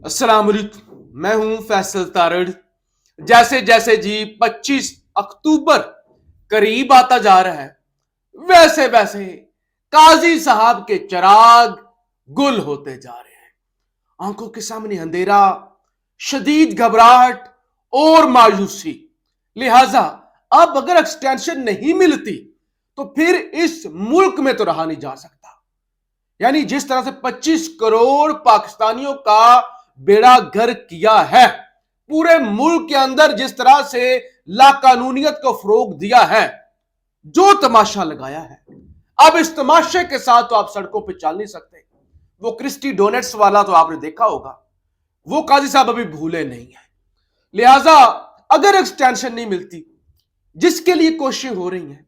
السلام علیکم، میں ہوں فیصل تارڑ۔ جیسے جیسے جی 25 اکتوبر قریب آتا جا رہا ہے، ویسے ویسے قاضی صاحب کے چراغ گل ہوتے جا رہے ہیں۔ آنکھوں کے سامنے اندھیرا، شدید گھبراہٹ اور مایوسی۔ لہذا اب اگر ایکسٹینشن نہیں ملتی تو پھر اس ملک میں تو رہا نہیں جا سکتا۔ یعنی جس طرح سے 25 کروڑ پاکستانیوں کا بیڑا گر کیا ہے، پورے ملک کے اندر جس طرح سے لا قانونیت کو فروغ دیا ہے، جو تماشا لگایا ہے، اب اس تماشے کے ساتھ تو آپ سڑکوں پہ چل نہیں سکتے۔ وہ کرسٹی ڈونٹس والا تو آپ نے دیکھا ہوگا، وہ قاضی صاحب ابھی بھولے نہیں ہیں۔ لہذا اگر ایکسٹینشن نہیں ملتی، جس کے لیے کوششیں ہو رہی ہیں،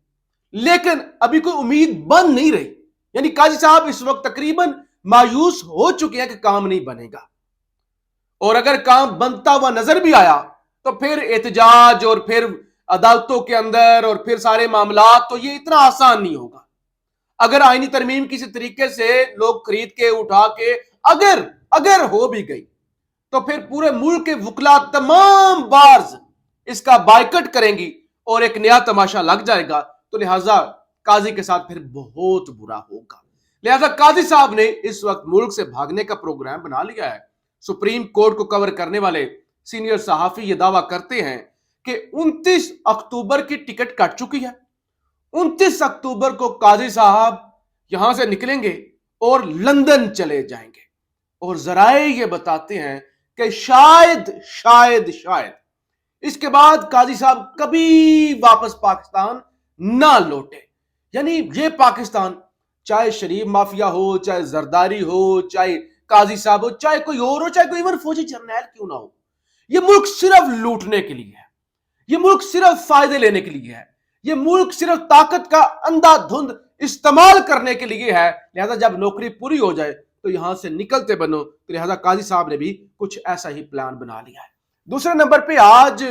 لیکن ابھی کوئی امید بن نہیں رہی، یعنی قاضی صاحب اس وقت تقریباً مایوس ہو چکے ہیں کہ کام نہیں بنے گا، اور اگر کام بنتا ہوا نظر بھی آیا تو پھر احتجاج اور پھر عدالتوں کے اندر اور پھر سارے معاملات، تو یہ اتنا آسان نہیں ہوگا۔ اگر آئینی ترمیم کسی طریقے سے لوگ خرید کے اٹھا کے اگر ہو بھی گئی تو پھر پورے ملک کے وکلا تمام بارز اس کا بائیکٹ کریں گی اور ایک نیا تماشا لگ جائے گا، تو لہٰذا قاضی کے ساتھ پھر بہت برا ہوگا۔ لہٰذا قاضی صاحب نے اس وقت ملک سے بھاگنے کا پروگرام بنا لیا ہے۔ سپریم کورٹ کو کور کرنے والے سینئر صحافی یہ دعویٰ کرتے ہیں کہ 29 اکتوبر کی ٹکٹ کٹ چکی ہے۔ 29 اکتوبر کو قاضی صاحب یہاں سے نکلیں گے اور لندن چلے جائیں گے، اور ذرائع یہ بتاتے ہیں کہ شاید اس کے بعد قاضی صاحب کبھی واپس پاکستان نہ لوٹے۔ یعنی یہ پاکستان، چاہے شریف مافیا ہو، چاہے زرداری ہو، چاہے قاضی صاحب ہو، چاہے کوئی اور ہو، چاہے کوئی ایون فوجی جرنیل کیوں نہ ہو، یہ ملک صرف لوٹنے کے لیے ہے، یہ ملک صرف فائدے لینے کے لیے ہے، یہ ملک صرف طاقت کا اندھا دھند استعمال کرنے کے لیے ہے۔ لہذا جب نوکری پوری ہو جائے تو یہاں سے نکلتے بنو۔ تو لہذا قاضی صاحب نے بھی کچھ ایسا ہی پلان بنا لیا ہے۔ دوسرے نمبر پہ آج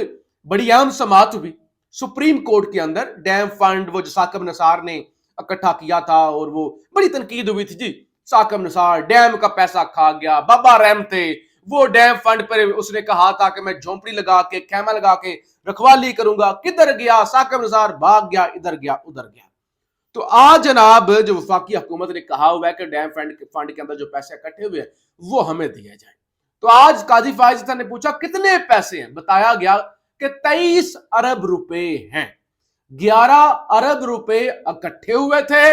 بڑی اہم سماعت ہوئی سپریم کورٹ کے اندر۔ ڈیم فنڈ وہ جو ثاقب نثار نے اکٹھا کیا تھا، اور وہ بڑی تنقید ہوئی تھی، جی ثاقب نثار ڈیم کا پیسہ کھا گیا، بابا رحم تھے، وہ ڈیم فنڈ پر اس نے کہا تھا کہ میں جھونپڑی لگا کے خیمہ لگا کے رکھوالی کروں گا، کدھر گیا ثاقب نثار؟ بھاگ گیا، ادھر گیا ادھر گیا۔ تو آج جناب جو وفاقی حکومت نے کہا ہوا ہے کہ ڈیم فنڈ کے اندر جو پیسے اکٹھے ہوئے ہیں وہ ہمیں دیے جائیں۔ تو آج قاضی فائز حسن نے پوچھا کتنے پیسے ہیں؟ بتایا گیا کہ 23 ارب روپے ہیں۔ 11 ارب روپے اکٹھے ہوئے تھے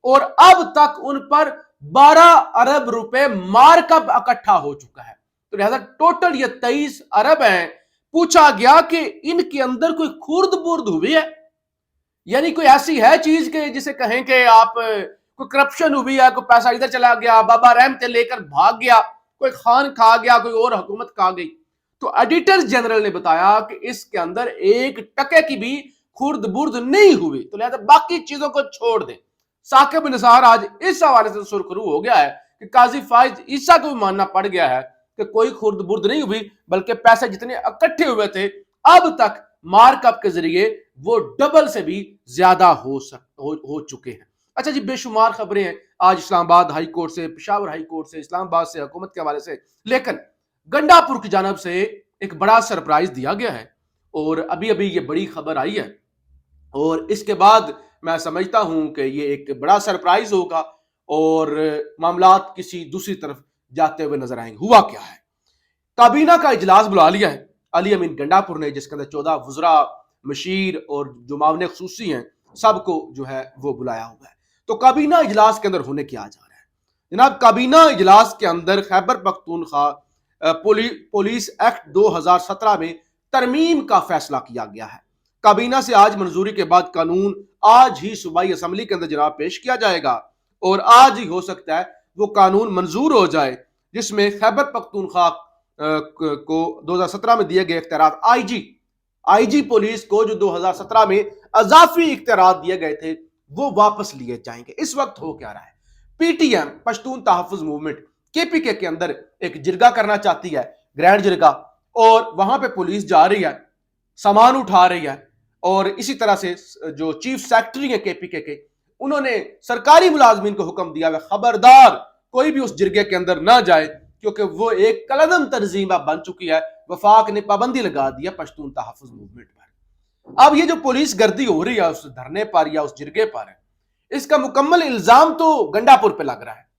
اور اب تک ان پر 12 ارب روپے مارک اپ اکٹھا ہو چکا ہے۔ تو لہذا ٹوٹل یہ 23 ارب ہیں۔ پوچھا گیا کہ ان کے اندر کوئی خورد برد ہوئی ہے، یعنی کوئی ایسی ہے چیز کہ جسے کہیں کہ آپ کوئی کرپشن ہوئی ہے، کوئی پیسہ ادھر چلا گیا، بابا رحمت لے کر بھاگ گیا، کوئی خان کھا گیا، کوئی اور حکومت کھا گئی۔ تو ایڈیٹر جنرل نے بتایا کہ اس کے اندر ایک ٹکے کی بھی خورد برد نہیں ہوئی۔ تو لہذا باقی چیزوں کو چھوڑ دیں۔ ثاقب نثار آج اس حوالے سے سرخرو ہو گیا ہے کہ قاضی فائز عیسیٰ کو بھی ماننا پڑ گیا ہے کہ کوئی خورد برد نہیں ہوئی، بلکہ پیسے جتنے اکٹھے ہوئے تھے اب تک مارک اپ کے ذریعے وہ ڈبل سے بھی زیادہ ہو چکے ہیں۔ اچھا جی، بے شمار خبریں ہیں آج اسلام آباد ہائی کورٹ سے، پشاور ہائی کورٹ سے، اسلام آباد سے، حکومت کے حوالے سے، لیکن گنڈا پور کی جانب سے ایک بڑا سرپرائز دیا گیا ہے، اور ابھی یہ بڑی خبر آئی ہے، اور اس کے بعد میں سمجھتا ہوں کہ یہ ایک بڑا سرپرائز ہوگا اور معاملات کسی دوسری طرف جاتے ہوئے نظر آئیں گے۔ ہوا کیا ہے؟ کابینہ کا اجلاس بلا لیا ہے علی امین گنڈا پور نے، جس کے اندر 14 وزراء، مشیر اور جو معاون خصوصی ہیں سب کو جو ہے وہ بلایا ہوا ہے۔ تو کابینہ اجلاس کے اندر ہونے کیا جا رہا ہے جناب؟ کابینہ اجلاس کے اندر خیبر پختونخوا پولیس ایکٹ 2017 میں ترمیم کا فیصلہ کیا گیا ہے۔ کابینہ سے آج منظوری کے بعد قانون آج ہی صوبائی اسمبلی کے اندر جناب پیش کیا جائے گا، اور آج ہی ہو سکتا ہے وہ قانون منظور ہو جائے، جس میں خیبر پختونخوا کو 2017 میں دیے گئے اختیارات آئی جی پولیس کو جو 2017 میں اضافی اختیارات دیے گئے تھے وہ واپس لیے جائیں گے۔ اس وقت ہو کیا رہا ہے؟ پی ٹی ایم پشتون تحفظ موومنٹ کے پی کے اندر ایک جرگہ کرنا چاہتی ہے، گرینڈ جرگہ، اور وہاں پہ پولیس جا رہی ہے، سامان اٹھا رہی ہے، اور اسی طرح سے جو چیف سیکرٹری ہیں کے پی کے انہوں نے سرکاری ملازمین کو حکم دیا ہے خبردار کوئی بھی اس جرگے کے اندر نہ جائے، کیونکہ وہ ایک کلعدم تنظیم اب بن چکی ہے. وفاق نے پابندی لگا دیا پشتون تحفظ موومنٹ پر. اب یہ جو پولیس گردی ہو رہی ہے اس دھرنے پر یا اس جرگے پر ہے, اس کا مکمل الزام تو گنڈا پور پہ لگ رہا ہے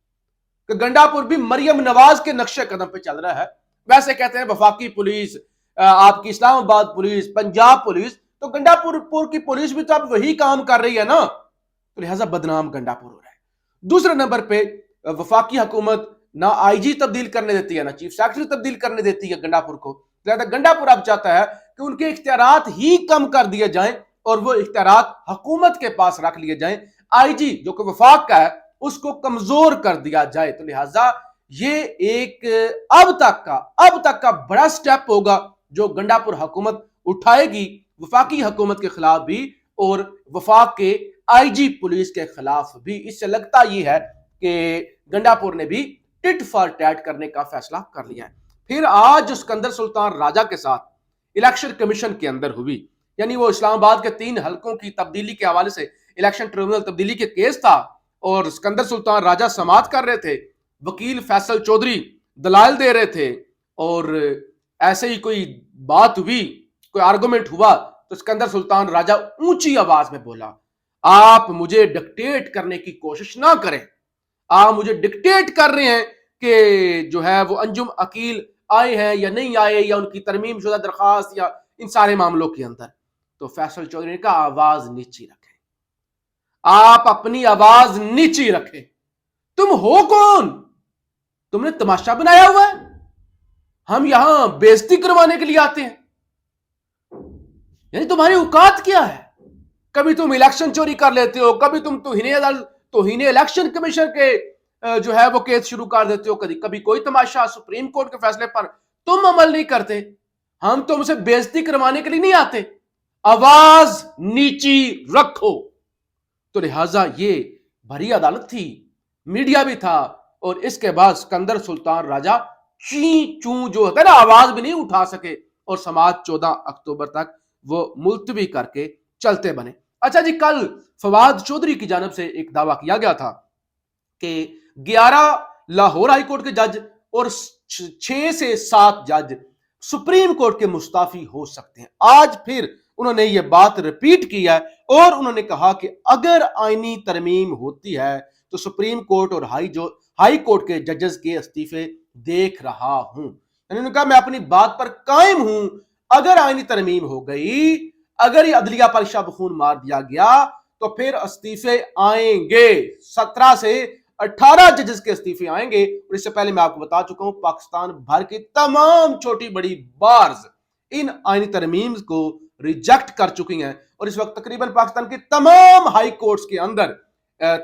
کہ گنڈا پور بھی مریم نواز کے نقش قدم پہ چل رہا ہے. ویسے کہتے ہیں وفاقی پولیس, آپ کی اسلام آباد پولیس, پنجاب پولیس, تو گنڈا پور کی پولیس بھی تو اب وہی کام کر رہی ہے نا, تو لہٰذا بدنام گنڈا پور ہو رہا ہے. دوسرے نمبر پہ وفاقی حکومت نہ آئی جی تبدیل کرنے دیتی ہے, نہ چیف سیکرٹری تبدیل کرنے دیتی ہے گنڈا پور کو. لہٰذا گنڈا پور اب چاہتا ہے کہ ان کے اختیارات ہی کم کر دیے جائیں اور وہ اختیارات حکومت کے پاس رکھ لیے جائیں. آئی جی جو کہ وفاق کا ہے اس کو کمزور کر دیا جائے. تو لہٰذا یہ ایک اب تک کا بڑا سٹیپ ہوگا جو گنڈا پور حکومت اٹھائے گی وفاقی حکومت کے خلاف بھی اور وفاق کے آئی جی پولیس کے خلاف بھی. اس سے لگتا یہ ہے کہ گنڈا پور نے بھی ٹٹ فار ٹیٹ کرنے کا فیصلہ کر لیا ہے. پھر آج جو سکندر سلطان راجہ کے ساتھ الیکشن کمیشن کے اندر ہوئی, یعنی وہ اسلام آباد کے 3 حلقوں کی تبدیلی کے حوالے سے الیکشن ٹریبونل تبدیلی کے کیس تھا اور سکندر سلطان راجہ سماعت کر رہے تھے, وکیل فیصل چودھری دلائل دے رہے تھے, اور ایسے ہی کوئی بات ہوئی, کوئی آرگومنٹ ہوا تو سکندر سلطان راجہ اونچی آواز میں بولا, آپ مجھے ڈکٹیٹ کرنے کی کوشش نہ کریں, آپ مجھے ڈکٹیٹ کر رہے ہیں کہ جو ہے وہ انجم عقیل آئے ہیں یا نہیں آئے, یا ان کی ترمیم شدہ درخواست, یا ان سارے معاملوں کے اندر. تو فیصل چودھری نے کہا آواز نیچی رکھیں, آپ اپنی آواز نیچی رکھیں, تم ہو کون, تم نے تماشا بنایا ہوا ہے, ہم یہاں بےزتی کروانے کے لیے آتے ہیں, یعنی تمہاری اوقات کیا ہے؟ کبھی تم الیکشن چوری کر لیتے ہو, کبھی تم توہین الیکشن کمیشن کے جو ہے وہ کیس شروع کر دیتے ہو, کبھی کوئی تماشا سپریم کورٹ کے فیصلے پر تم عمل نہیں کرتے. ہم تم سے بےزتی کروانے کے لیے نہیں آتے, آواز نیچی رکھو. تو لہٰذا یہ بھری عدالت تھی, میڈیا بھی تھا, اور اس کے بعد سکندر سلطان راجہ چیں چوں جو ہوتا ہے نا آواز بھی نہیں اٹھا سکے, اور سماعت 14 اکتوبر تک وہ ملتوی کر کے چلتے بنے. اچھا جی, کل فواد چودھری کی جانب سے ایک دعویٰ کیا گیا تھا کہ 11 لاہور ہائی کورٹ کے جج اور 6 سے 7 جج سپریم کورٹ کے مستعفی ہو سکتے ہیں. آج پھر انہوں نے یہ بات ریپیٹ کی ہے اور انہوں نے کہا کہ اگر آئینی ترمیم ہوتی ہے تو سپریم کورٹ اور ہائی کورٹ کے ججز کے استعفے دیکھ رہا ہوں. انہوں نے کہا میں اپنی بات پر قائم ہوں, اگر آئینی ترمیم ہو گئی, اگر یہ عدلیہ پر شب خون مار دیا گیا تو پھر استعفے آئیں گے, 17 سے 18 ججز کے استعفے آئیں گے. اور اس سے پہلے میں آپ کو بتا چکا ہوں پاکستان بھر کی تمام چھوٹی بڑی بارز ان آئینی ترمیم کو ریجیکٹ کر چکی ہیں, اور اس وقت تقریباً پاکستان کے تمام ہائی کورٹس کے اندر,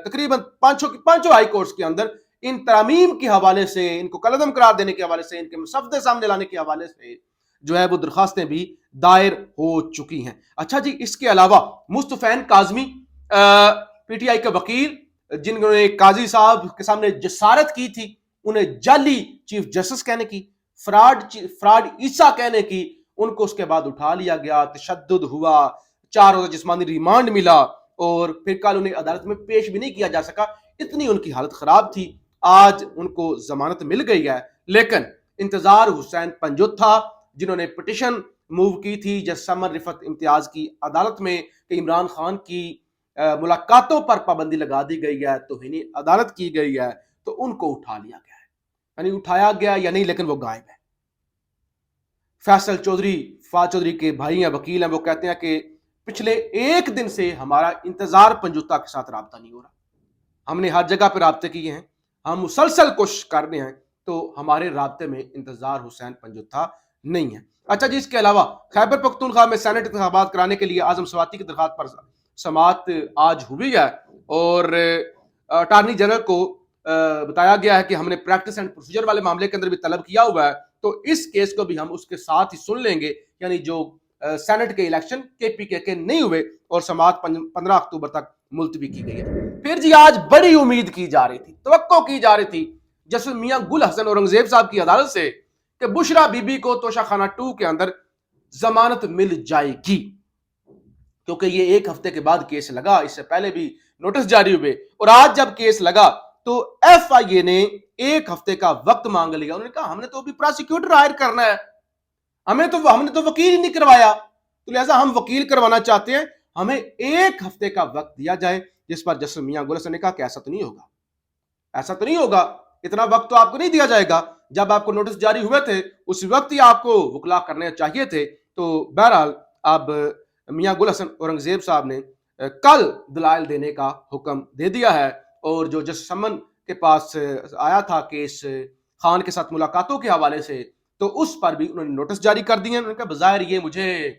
تقریباً پانچوں ہائی کورٹس کے اندر ان ترامیم کے حوالے سے, ان کو کالعدم قرار دینے کے حوالے سے, ان کے مسودے سامنے لانے کے حوالے سے جو ہے وہ درخواستیں بھی دائر ہو چکی ہیں. اچھا جی, اس کے علاوہ مصطفین کاظمی پی ٹی آئی کے وکیل جنہوں نے قاضی صاحب کے سامنے جسارت کی تھی, انہیں جعلی چیف جسٹس کہنے کی, فراڈ عیسیٰ کہنے کی, ان کو اس کے بعد اٹھا لیا گیا, تشدد ہوا, 4 روزہ جسمانی ریمانڈ ملا, اور پھر کل انہیں عدالت میں پیش بھی نہیں کیا جا سکا, اتنی ان کی حالت خراب تھی. آج ان کو ضمانت مل گئی ہے, لیکن انتظار حسین پنجوتھا جنہوں نے پٹیشن موو کی تھی جسٹس سمر رفعت امتیاز کی عدالت میں کہ عمران خان کی ملاقاتوں پر پابندی لگا دی گئی ہے, توہین عدالت کی گئی ہے, تو ان کو اٹھا لیا گیا ہے. یعنی اٹھایا گیا یا نہیں, لیکن وہ غائب ہے. فیصل چودھری, فواد چودھری کے بھائی ہیں, وکیل ہیں, وہ کہتے ہیں کہ پچھلے 1 دن سے ہمارا انتظار پنجوتھا کے ساتھ رابطہ نہیں ہو رہا, ہم نے ہر جگہ پہ رابطے کیے ہیں, ہم مسلسل کوشش کر رہے ہیں, تو ہمارے رابطے میں انتظار حسین پنجوتھا نہیں ہے. اچھا جی, اس کے علاوہ خیبر پختونخوا میں سینٹ انتخابات کرانے کے لیے اعظم سواتی کی درخواست پر سماعت آج ہوئی ہے, اور اٹارنی جنرل کو بتایا گیا ہے کہ ہم نے پریکٹس اینڈ پروسیجر والے معاملے کے اندر بھی طلب کیا ہوا ہے, تو اس کیس کو بھی ہم اس کے ساتھ ہی سن لیں گے. یعنی جو سینٹ کے الیکشن KPK کے نہیں ہوئے اور سماعت 15 اکتوبر تک ملتوی کی گئی ہے. پھر جی آج بڑی امید کی جا رہی تھی, توقع کی جا رہی تھی جسٹس میاں گل حسن اورنگزیب صاحب کی عدالت سے کہ بشرا بی بی کو توشہ خانہ 2 کے اندر ضمانت مل جائے گی, کیونکہ یہ 1 ہفتے کے بعد کیس لگا, اس سے پہلے بھی نوٹس جاری ہوئے, اور آج جب کیس لگا تو FIA نے ایک ہفتے کا وقت مانگ لیا. انہوں نے کہا ہم نے تو ابھی پروسیکیوٹر ہائر کرنا ہے, ہم نے تو وکیل ہی نہیں کروایا, تو لہٰذا ہم وکیل کروانا چاہتے ہیں, ہمیں ایک ہفتے کا وقت دیا جائے. جس پر جسٹس میاں گل حسن نے کہا کہ ایسا تو نہیں ہوگا, ایسا تو نہیں ہوگا, اتنا وقت تو آپ کو نہیں دیا جائے گا. جب آپ کو نوٹس جاری ہوئے تھے اس وقت ہی آپ کو وکلا کرنے چاہیے تھے. تو بہرحال اب میاں گل حسن اورنگزیب صاحب نے کل دلائل دینے کا حکم دے دیا ہے, اور جو جسٹس سمن کے پاس آیا تھا کیس خان کے ساتھ ملاقاتوں کے حوالے سے, تو اس پر بھی انہوں نے نوٹس جاری کر دیے ہیں. انہوں نے کہا بظاہر یہ مجھے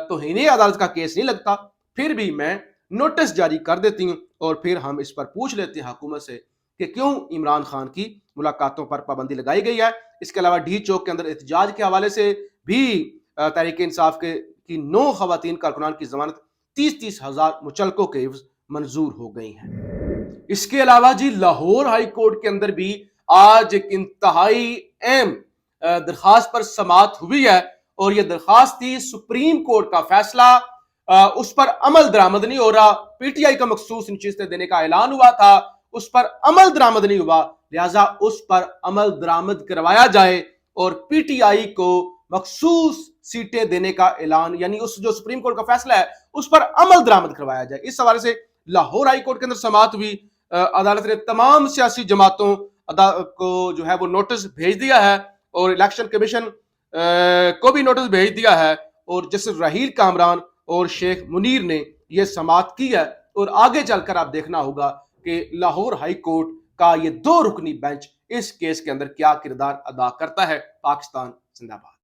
توہین عدالت کا کیس نہیں لگتا, پھر بھی میں نوٹس جاری کر دیتی ہوں, اور پھر ہم اس پر پوچھ لیتے ہیں حکومت سے کہ کیوں عمران خان کی ملاقاتوں پر پابندی لگائی گئی ہے. اس کے علاوہ ڈی چوک کے اندر احتجاج کے حوالے سے بھی تحریک انصاف کی 9 خواتین کارکنان کی ضمانت 30-30 ہزار مچلقوں کے عوض منظور ہو گئی ہیں. اس کے علاوہ جی لاہور ہائی کورٹ کے اندر بھی آج ایک انتہائی اہم درخواست پر سماعت ہوئی ہے, اور یہ درخواست تھی سپریم کورٹ کا فیصلہ اس پر عمل درآمد نہیں ہو رہا. پی ٹی آئی کا مخصوص نشستیں دینے کا اعلان ہوا تھا, اس پر عمل درآمد نہیں ہوا, لہٰذا اس پر عمل درآمد کروایا جائے اور پی ٹی آئی کو مخصوص سیٹیں دینے کا اعلان, یعنی اس جو سپریم کورٹ کا فیصلہ ہے اس پر عمل درآمد کروایا جائے. اس حوالے سے لاہور ہائی کورٹ کے اندر سماعت ہوئی. عدالت نے تمام سیاسی جماعتوں کو جو ہے وہ نوٹس بھیج دیا ہے, اور الیکشن کمیشن کو بھی نوٹس بھیج دیا ہے, اور جسٹس رحیل کامران اور شیخ منیر نے یہ سماعت کی ہے. اور آگے چل کر آپ دیکھنا ہوگا کہ لاہور ہائی کورٹ کا یہ 2 رکنی بینچ اس کیس کے اندر کیا کردار ادا کرتا ہے. پاکستان زندہ باد.